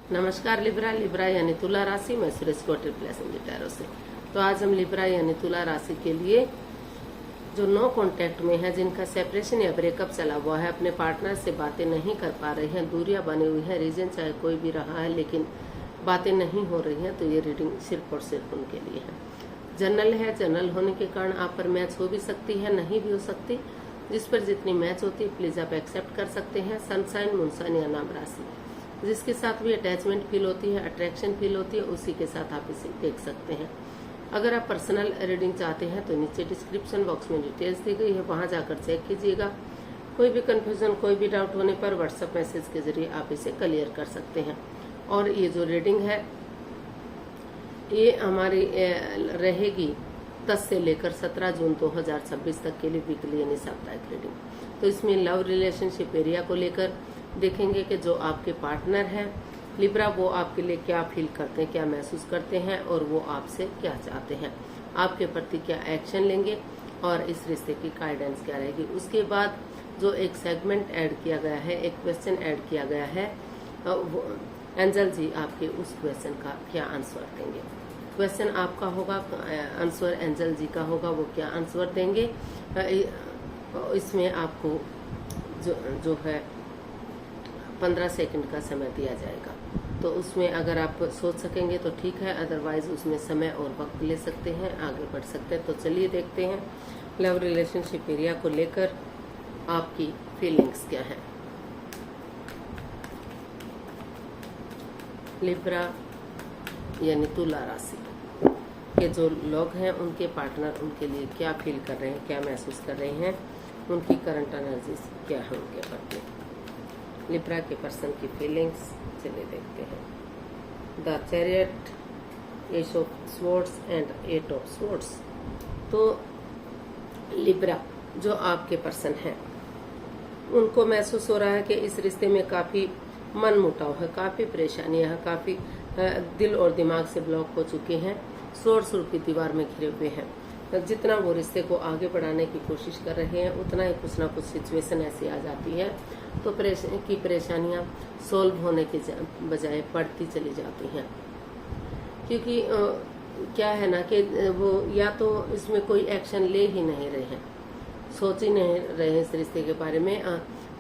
नमस्कार Libra. Libra यानी तुला राशि में सुरेश कोटिल प्लेसेंट टैरो से। तो आज हम लिब्रा यानी तुला राशि के लिए जो नो कांटेक्ट में है, जिनका सेपरेशन या ब्रेकअप चला हुआ है, अपने पार्टनर से बातें नहीं कर पा रहे हैं, दूरियां बनी हुई है, रीजन चाहे कोई भी रहा है लेकिन बातें नहीं हो रही हैं, तो ये रीडिंग सिर्फ और सिर्फ उनके लिए है। जनरल है, जनरल होने के कारण आप पर मैच हो भी सकती है, नहीं भी हो सकती। जिस पर जितनी मैच होती है प्लीज आप एक्सेप्ट कर सकते हैं। सनसाइन, मूनसाइन या नाम राशि, जिसके साथ भी अटैचमेंट फील होती है, अट्रैक्शन फील होती है, उसी के साथ आप इसे देख सकते हैं। अगर आप पर्सनल रीडिंग चाहते हैं तो नीचे डिस्क्रिप्शन बॉक्स में डिटेल्स दी गई है, वहां जाकर चेक कीजिएगा। कोई भी कंफ्यूजन, कोई भी डाउट होने पर व्हाट्सएप मैसेज के जरिए आप इसे क्लियर कर सकते हैं। और ये जो रीडिंग है ये हमारी रहेगी 10 से लेकर 17 जून 2026 तक के लिए वीकली यानी साप्ताहिक रीडिंग। तो इसमें लव रिलेशनशिप एरिया को लेकर देखेंगे कि जो आपके पार्टनर है लिब्रा, वो आपके लिए क्या फील करते हैं, क्या महसूस करते हैं और वो आपसे क्या चाहते हैं, आपके प्रति क्या एक्शन लेंगे और इस रिश्ते की गाइडेंस क्या रहेगी। उसके बाद जो एक सेगमेंट ऐड किया गया है, एक क्वेश्चन ऐड किया गया है, एंजल जी आपके उस क्वेश्चन का क्या आंसर देंगे। क्वेश्चन आपका होगा, आंसर एंजल जी का होगा, वो क्या आंसर देंगे। इसमें आपको जो है 15 सेकंड का समय दिया जाएगा। तो उसमें अगर आप सोच सकेंगे तो ठीक है, अदरवाइज उसमें समय और वक्त ले सकते हैं, आगे बढ़ सकते हैं। तो चलिए देखते हैं लव रिलेशनशिप एरिया को लेकर आपकी फीलिंग्स क्या है। लिब्रा यानी तुला राशि के जो लोग हैं, उनके पार्टनर उनके लिए क्या फील कर रहे हैं, क्या महसूस कर रहे हैं, उनकी करंट एनर्जीज क्या है उनके प्रति। लिब्रा के पर्सन की फीलिंग्स चलिए देखते हैं। The chariot, ace of swords and eight of swords. तो लिब्रा जो आपके पर्सन है, उनको महसूस हो रहा है कि इस रिश्ते में काफी मन मुटाव है, काफी परेशानियां हैं, काफी दिल और दिमाग से ब्लॉक हो चुके हैं, सोर्स की दीवार में घिरे हुए हैं। जितना वो रिश्ते को आगे बढ़ाने की कोशिश कर रहे हैं, उतना ही कुछ ना कुछ सिचुएशन ऐसी आ जाती है तो परेशानियां सोल्व होने के बजाय बढ़ती चली जाती हैं। क्योंकि क्या है ना कि वो या तो इसमें कोई एक्शन ले ही नहीं रहे हैं, सोच ही नहीं रहे हैं इस रिश्ते के बारे में,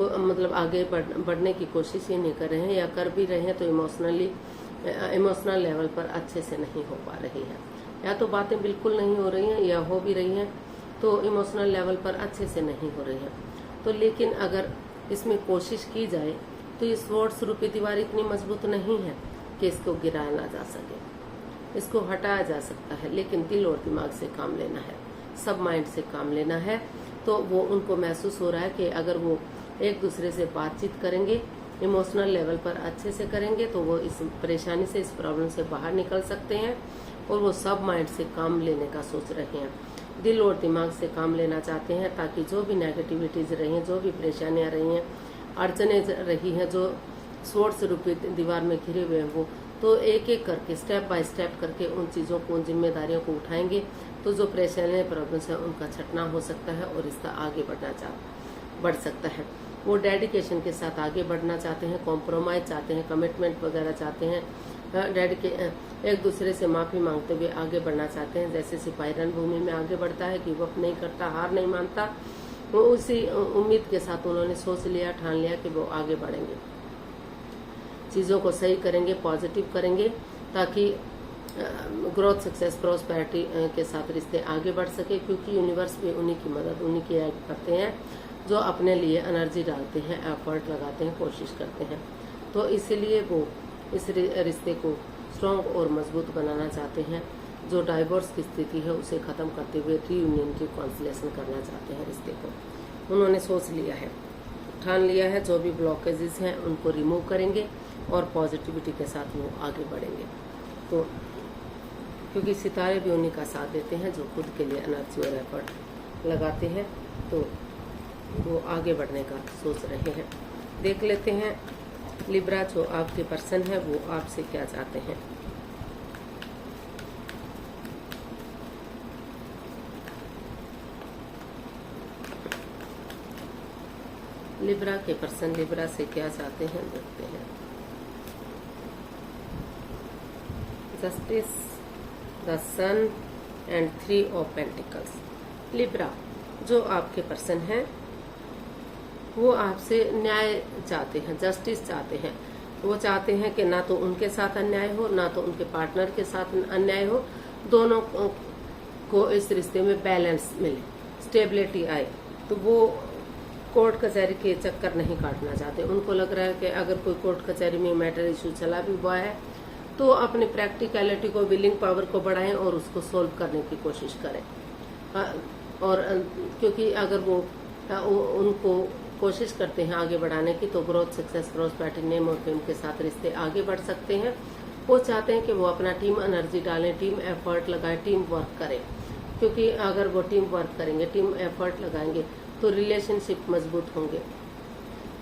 मतलब आगे बढ़ने की कोशिश ही नहीं कर रहे हैं, या कर भी रहे हैं तो इमोशनल लेवल पर अच्छे से नहीं हो पा रही है, या तो बातें बिल्कुल नहीं हो रही हैं, या हो भी रही हैं तो इमोशनल लेवल पर अच्छे से नहीं हो रही हैं। तो लेकिन अगर इसमें कोशिश की जाए तो ये स्वॉर्ड्स रूपी दीवार इतनी मजबूत नहीं है कि इसको गिराया ना जा सके, इसको हटाया जा सकता है, लेकिन दिल और दिमाग से काम लेना है, सब माइंड से काम लेना है। तो वो उनको महसूस हो रहा है कि अगर वो एक दूसरे से बातचीत करेंगे, इमोशनल लेवल पर अच्छे से करेंगे, तो वो इस परेशानी से, इस प्रॉब्लम से बाहर निकल सकते हैं। और वो सब माइंड से काम लेने का सोच रहे हैं, दिल और दिमाग से काम लेना चाहते हैं, ताकि जो भी नेगेटिविटीज रही हैं, जो भी परेशानियां रही हैं, अड़चने रही हैं, जो स्वॉर्ड्स रूपी दीवार में घिरे हुए हैं, वो तो एक एक करके, स्टेप बाय स्टेप करके उन चीज़ों को, उन जिम्मेदारियों को उठाएंगे, तो जो परेशानियां, प्रॉब्लम्स है, उनका छटना हो सकता है और इसका आगे बढ़ सकता है। वो डेडिकेशन के साथ आगे बढ़ना चाहते हैं, कॉम्प्रोमाइज चाहते हैं, कमिटमेंट वगैरह चाहते हैं, एक दूसरे से माफी मांगते हुए आगे बढ़ना चाहते हैं। जैसे सिपाही रणभूमि में आगे बढ़ता है, गिव अप नहीं करता, हार नहीं मानता, वो उसी उम्मीद के साथ उन्होंने सोच लिया, ठान लिया कि वो आगे बढ़ेंगे, चीजों को सही करेंगे, पॉजिटिव करेंगे, ताकि ग्रोथ, सक्सेस, प्रॉस्पेरिटी के साथ रिश्ते आगे बढ़ सके। क्योंकि यूनिवर्स भी उन्हीं की मदद, उन्हीं की हेल्प करते हैं जो अपने लिए एनर्जी डालते हैं, एफर्ट लगाते हैं, कोशिश करते हैं। तो इसीलिए वो इस रिश्ते को स्ट्रॉन्ग और मजबूत बनाना चाहते हैं। जो डाइवोर्स की स्थिति है उसे खत्म करते हुए रीयूनियन की कॉन्सलेशन करना चाहते हैं। रिश्ते को उन्होंने सोच लिया है, ठान लिया है, जो भी ब्लॉकेजेस हैं उनको रिमूव करेंगे और पॉजिटिविटी के साथ वो आगे बढ़ेंगे। तो क्योंकि सितारे भी उन्हीं का साथ देते हैं जो खुद के लिए एनर्जी और एफर्ट लगाते हैं, तो वो आगे बढ़ने का सोच रहे हैं। देख लेते हैं लिब्रा जो आपके पर्सन है वो आपसे क्या चाहते हैं। लिब्रा के पर्सन लिब्रा से क्या चाहते हैं, देखते हैं। Justice, the sun and 3 of pentacles. Libra, जो आपके पर्सन हैं वो आपसे न्याय चाहते हैं, जस्टिस चाहते हैं। वो चाहते हैं कि ना तो उनके साथ अन्याय हो, ना तो उनके पार्टनर के साथ अन्याय हो, दोनों को इस रिश्ते में बैलेंस मिले, स्टेबिलिटी आए। तो वो कोर्ट कचहरी के चक्कर नहीं काटना चाहते। उनको लग रहा है कि अगर कोई कोर्ट कचहरी में मैटर इशू चला भी हुआ है तो अपनी प्रैक्टिकलिटी को, विलिंग पावर को बढ़ाएं और उसको सोल्व करने की कोशिश करें। और क्योंकि अगर वो उनको कोशिश करते हैं आगे बढ़ाने की, तो ग्रोथ, सक्सेस, प्रॉस्पेरिटी, नेम और फेम के साथ रिश्ते आगे बढ़ सकते हैं। वो चाहते हैं कि वो अपना टीम एनर्जी डालें, टीम एफर्ट लगाएं, टीम वर्क करें। क्योंकि अगर वो टीम वर्क करेंगे, टीम एफर्ट लगाएंगे तो रिलेशनशिप मजबूत होंगे,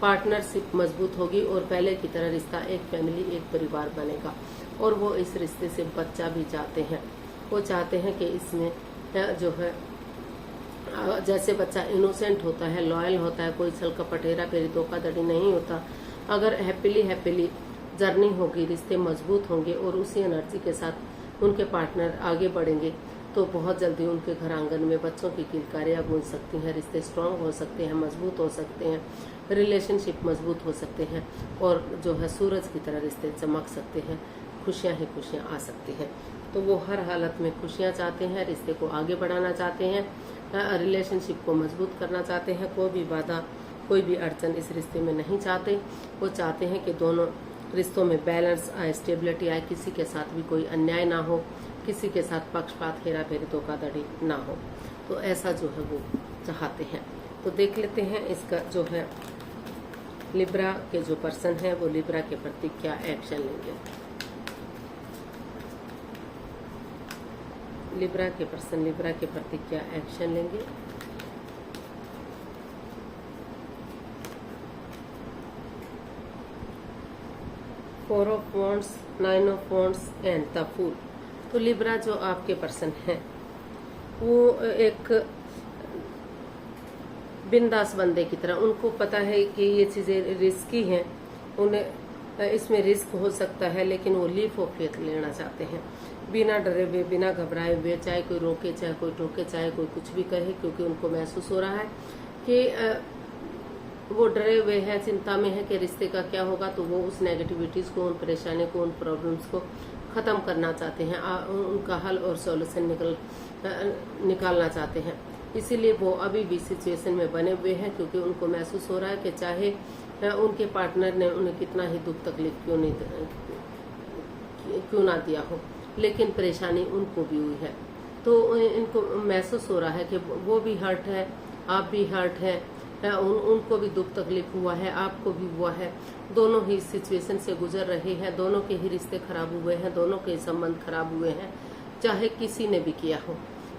पार्टनरशिप मजबूत होगी और पहले की तरह रिश्ता एक फैमिली, एक परिवार बनेगा। और वो इस रिश्ते से बच्चा भी चाहते हैं। वो चाहते हैं कि इसमें जो है, जैसे बच्चा इनोसेंट होता है, लॉयल होता है, कोई छल कपट, हेरा फेरी, धोखाधड़ी नहीं होता। अगर हैप्पीली जर्नी होगी, रिश्ते मजबूत होंगे और उसी एनर्जी के साथ उनके पार्टनर आगे बढ़ेंगे तो बहुत जल्दी उनके घर आंगन में बच्चों की किलकारियां गूंज सकती हैं, रिश्ते स्ट्रांग हो सकते हैं, मजबूत हो सकते हैं, रिलेशनशिप मजबूत हो सकते हैं और जो है सूरज की तरह रिश्ते चमक सकते हैं, खुशियां ही खुशियां आ सकती हैं। तो वो हर हालत में खुशियां चाहते हैं, रिश्ते को आगे बढ़ाना चाहते हैं, रिलेशनशिप को मजबूत करना चाहते हैं। कोई भी बाधा, कोई भी अड़चन इस रिश्ते में नहीं चाहते। वो चाहते हैं कि दोनों रिश्तों में बैलेंस आए, स्टेबिलिटी आए, किसी के साथ भी कोई अन्याय ना हो, किसी के साथ पक्षपात, हेरा फेरी, धोखाधड़ी ना हो। तो ऐसा जो है वो चाहते हैं। तो देख लेते हैं इसका जो है लिब्रा के जो पर्सन है वो लिब्रा के प्रति क्या एक्शन लेंगे। लिब्रा के पर्सन लिब्रा के प्रति क्या एक्शन लेंगे। Four of wands, 9 of wands and the fool. तो लिब्रा जो आपके पर्सन है वो एक बिंदास बंदे की तरह, उनको पता है कि ये चीज़ें रिस्की हैं, उन्हें इसमें रिस्क हो सकता है, लेकिन वो लीफ ऑफ फेथ लेना चाहते हैं, बिना डरे हुए, बिना घबराए हुए, चाहे कोई रोके, चाहे कोई टोके, चाहे कोई कुछ भी कहे, क्योंकि उनको महसूस हो रहा है कि वो डरे हुए हैं, चिंता में है कि रिश्ते का क्या होगा। तो वो उस नेगेटिविटीज़ को, उन परेशानियों को, उन प्रॉब्लम्स को ख़त्म करना चाहते हैं, उनका हल और सॉल्यूशन निकालना चाहते हैं। इसीलिए वो अभी भी सिचुएशन में बने हुए हैं, क्योंकि उनको महसूस हो रहा है कि चाहे उनके पार्टनर ने उन्हें कितना ही दुख तकलीफ क्यों ना दिया हो, लेकिन परेशानी उनको भी हुई है। तो इनको महसूस हो रहा है कि वो भी हर्ट है, आप भी हर्ट है, उनको भी दुख तकलीफ हुआ है, आपको भी हुआ है। दोनों ही सिचुएशन से गुजर रहे हैं, दोनों के ही रिश्ते खराब हुए हैं, दोनों के संबंध खराब हुए हैं, चाहे किसी ने भी किया हो,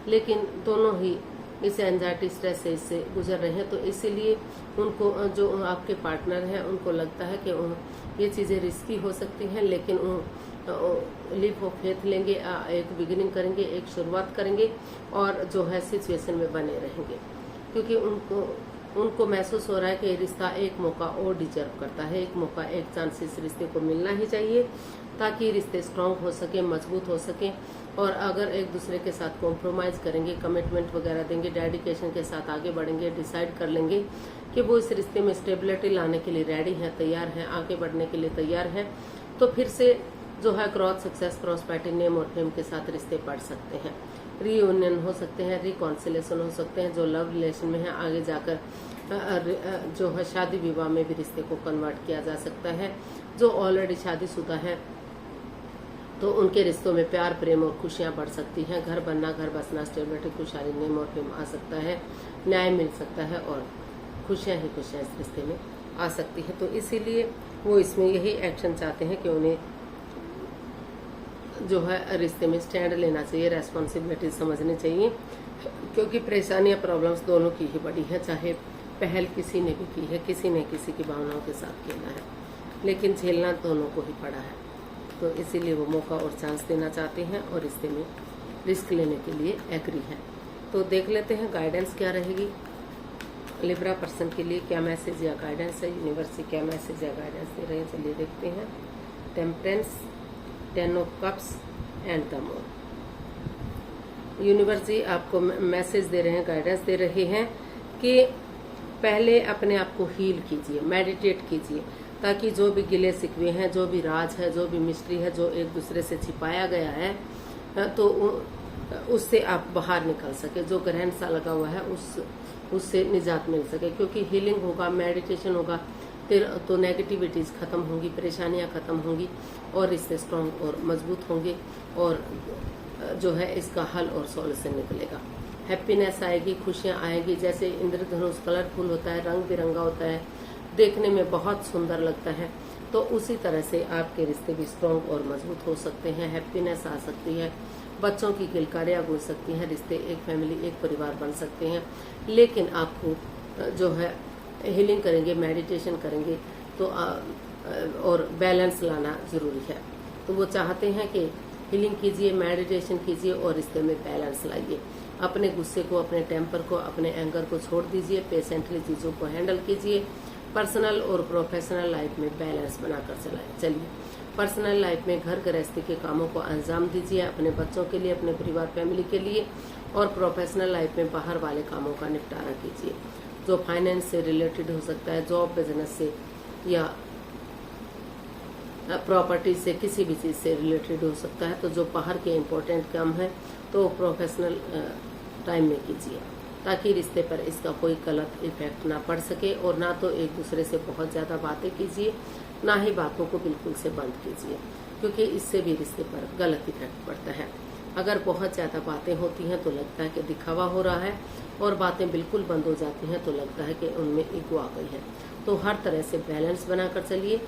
लेकिन दोनों ही इस एंजाइटी, स्ट्रेस से इससे गुजर रहे हैं। तो इसीलिए उनको, जो आपके पार्टनर हैं, उनको लगता है कि ये चीज़ें रिस्की हो सकती हैं, लेकिन लीप ऑफ फेथ लेंगे, एक बिगिनिंग करेंगे, एक शुरुआत करेंगे और जो है सिचुएशन में बने रहेंगे, क्योंकि उनको महसूस हो रहा है कि रिश्ता एक मौका और डिजर्व करता है, एक मौका, एक चांस इस रिश्ते को मिलना ही चाहिए, ताकि रिश्ते स्ट्रांग हो सके, मजबूत हो सके। और अगर एक दूसरे के साथ कॉम्प्रोमाइज करेंगे, कमिटमेंट वगैरह देंगे, डेडिकेशन के साथ आगे बढ़ेंगे, डिसाइड कर लेंगे कि वो इस रिश्ते में स्टेबिलिटी लाने के लिए रेडी है, तैयार है, आगे बढ़ने के लिए तैयार है, तो फिर से जो है ग्रोथ, सक्सेस, प्रॉस्पेरिटी, नेम और फेम के साथ रिश्ते बढ़ सकते हैं, रीयूनियन हो सकते हैं, रिकॉन्सिलेशन हो सकते हैं। जो लव रिलेशन में है, आगे जाकर जो है शादी विवाह में भी रिश्ते को कन्वर्ट किया जा सकता है। जो ऑलरेडी शादीशुदा है तो उनके रिश्तों में प्यार, प्रेम और खुशियां बढ़ सकती हैं। घर बनना, घर बसना, स्टेबिलिटी, खुशहाली, नेम और फेम आ सकता है, न्याय मिल सकता है और खुशियां ही खुशियां इस रिश्ते में आ सकती है। तो इसीलिए वो इसमें यही एक्शन चाहते हैं कि उन्हें जो है रिश्ते में स्टैंड लेना चाहिए, रेस्पॉन्सिबिलिटी समझनी चाहिए, क्योंकि परेशानियां, प्रॉब्लम्स दोनों की ही बड़ी है। चाहे पहल किसी ने भी की है, किसी ने किसी की भावनाओं के साथ खेला है, लेकिन झेलना दोनों को ही पड़ा है। तो इसीलिए वो मौका और चांस देना चाहते हैं और रिश्ते में रिस्क लेने के लिए एग्री हैं। तो देख लेते हैं गाइडेंस क्या रहेगी लिब्रा पर्सन के लिए, क्या मैसेज या गाइडेंस है, यूनिवर्स से क्या मैसेज या गाइडेंस दे रहे हैं, चलिए देखते हैं। Temperance, 10 of cups, and the more. Universe ji आपको मैसेज दे रहे हैं, गाइडेंस दे रहे हैं कि पहले अपने आप को हील कीजिए, मेडिटेट कीजिए, ताकि जो भी गिले शिकवे हैं, जो भी राज है, जो भी मिस्ट्री है, जो एक दूसरे से छिपाया गया है, तो उससे आप बाहर निकल सके। जो ग्रहण सा लगा हुआ है उससे निजात मिल सके, क्योंकि हीलिंग होगा, मेडिटेशन होगा तो नेगेटिविटीज खत्म होंगी, परेशानियां खत्म होंगी और रिश्ते स्ट्रांग और मजबूत होंगे और जो है इसका हल और सॉल्यूशन निकलेगा। हैप्पीनेस आएगी, खुशियां आएगी। जैसे इंद्रधनुष कलरफुल होता है, रंग बिरंगा होता है, देखने में बहुत सुंदर लगता है, तो उसी तरह से आपके रिश्ते भी स्ट्रांग और मजबूत हो सकते हैं। हैप्पीनेस आ सकती है, बच्चों की किलकारियां गूंज सकती हैं, रिश्ते एक फैमिली एक परिवार बन सकते हैं। लेकिन आपको जो है हीलिंग करेंगे, मेडिटेशन करेंगे तो और बैलेंस लाना जरूरी है। तो वो चाहते हैं कि हीलिंग कीजिए, मेडिटेशन कीजिए और रिश्ते में बैलेंस लाइए। अपने गुस्से को, अपने टेम्पर को, अपने एंगर को छोड़ दीजिए, पेशेंटली चीजों को हैंडल कीजिए। पर्सनल और प्रोफेशनल लाइफ में बैलेंस बनाकर चलिए। पर्सनल लाइफ में घर गृहस्थी के कामों को अंजाम दीजिए, अपने बच्चों के लिए, अपने परिवार फैमिली के लिए, और प्रोफेशनल लाइफ में बाहर वाले कामों का निपटारा कीजिए, जो फाइनेंस से रिलेटेड हो सकता है, जॉब बिजनेस से या प्रॉपर्टी से, किसी भी चीज से रिलेटेड हो सकता है। तो जो बाहर के इम्पोर्टेंट काम है तो प्रोफेशनल टाइम में कीजिए, ताकि रिश्ते पर इसका कोई गलत इफेक्ट ना पड़ सके। और ना तो एक दूसरे से बहुत ज्यादा बातें कीजिए, ना ही बातों को बिल्कुल से बंद कीजिए, क्योंकि इससे भी रिश्ते पर गलत इफेक्ट पड़ता है। अगर बहुत ज्यादा बातें होती हैं तो लगता है कि दिखावा हो रहा है, और बातें बिल्कुल बंद हो जाती हैं तो लगता है कि उनमें ईगो आ गई है। तो हर तरह से बैलेंस बनाकर चलिए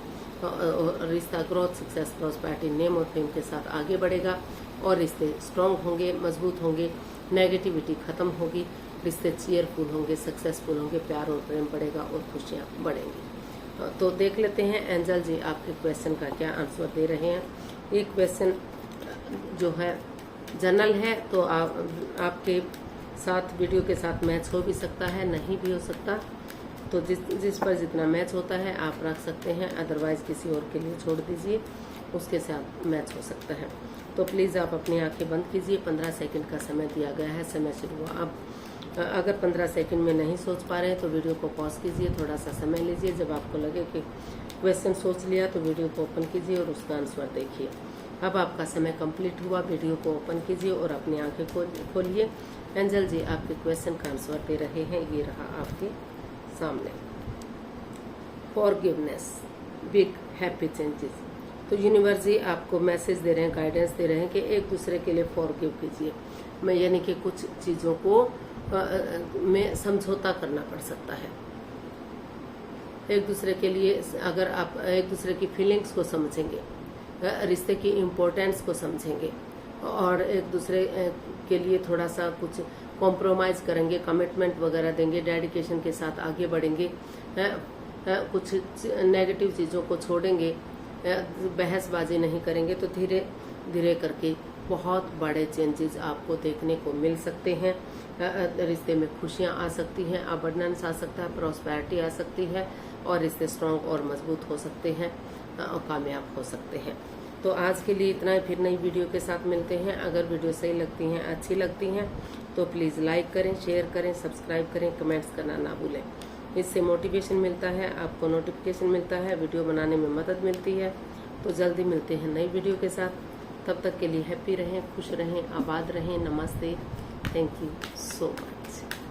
और रिश्ता ग्रोथ, सक्सेस, प्रॉस्पेरिटी, नेम और फेम के साथ आगे बढ़ेगा और रिश्ते स्ट्रांग होंगे, मजबूत होंगे, नेगेटिविटी खत्म होगी, रिश्ते चीयरफुल होंगे, सक्सेसफुल होंगे, प्यार और प्रेम बढ़ेगा और खुशियाँ बढ़ेंगी। तो देख लेते हैं एंजल जी आपके क्वेश्चन का क्या आंसर दे रहे हैं। ये क्वेश्चन जो है जनरल है, तो आपके साथ वीडियो के साथ मैच हो भी सकता है, नहीं भी हो सकता। तो जिस पर जितना मैच होता है आप रख सकते हैं, अदरवाइज किसी और के लिए छोड़ दीजिए, उसके साथ मैच हो सकता है। तो प्लीज़ आप अपनी आंखें बंद कीजिए। 15 सेकंड का समय दिया गया है, समय शुरू हुआ। अब अगर 15 सेकंड में नहीं सोच पा रहे हैं तो वीडियो को पॉज कीजिए, थोड़ा सा समय लीजिए। जब आपको लगे कि क्वेश्चन सोच लिया तो वीडियो को ओपन कीजिए और उसका आंसर देखिए। अब आपका समय कंप्लीट हुआ, वीडियो को ओपन कीजिए और अपनी आंखें खोलिए। एंजल जी आपके क्वेश्चन का आंसर दे रहे हैं, ये रहा आपके सामने। Forgiveness, big happy changes. तो यूनिवर्स जी आपको मैसेज दे रहे हैं, गाइडेंस दे रहे हैं कि एक दूसरे के लिए फॉरगिव कीजिए। मैं यानी कि कुछ चीज़ों को में समझौता करना पड़ सकता है। एक दूसरे के लिए अगर आप एक दूसरे की फीलिंग्स को समझेंगे, रिश्ते की इम्पोर्टेंस को समझेंगे और एक दूसरे के लिए थोड़ा सा कुछ कॉम्प्रोमाइज करेंगे, कमिटमेंट वगैरह देंगे, डेडिकेशन के साथ आगे बढ़ेंगे, कुछ नेगेटिव चीज़ों को छोड़ेंगे, बहसबाजी नहीं करेंगे, तो धीरे धीरे करके बहुत बड़े चेंजेस आपको देखने को मिल सकते हैं। रिश्ते में खुशियां आ सकती हैं, अबंडेंस आ सकता है, प्रॉस्पेरिटी आ सकती है और रिश्ते स्ट्रांग और मजबूत हो सकते हैं और कामयाब हो सकते हैं। तो आज के लिए इतना ही, फिर नई वीडियो के साथ मिलते हैं। अगर वीडियो सही लगती हैं, अच्छी लगती हैं तो प्लीज़ लाइक करें, शेयर करें, सब्सक्राइब करें, कमेंट्स करना ना भूलें। इससे मोटिवेशन मिलता है, आपको नोटिफिकेशन मिलता है, वीडियो बनाने में मदद मिलती है। तो जल्दी मिलते हैं नई वीडियो के साथ। तब तक के लिए हैप्पी रहें, खुश रहें, आबाद रहें। नमस्ते, थैंक यू सो मच।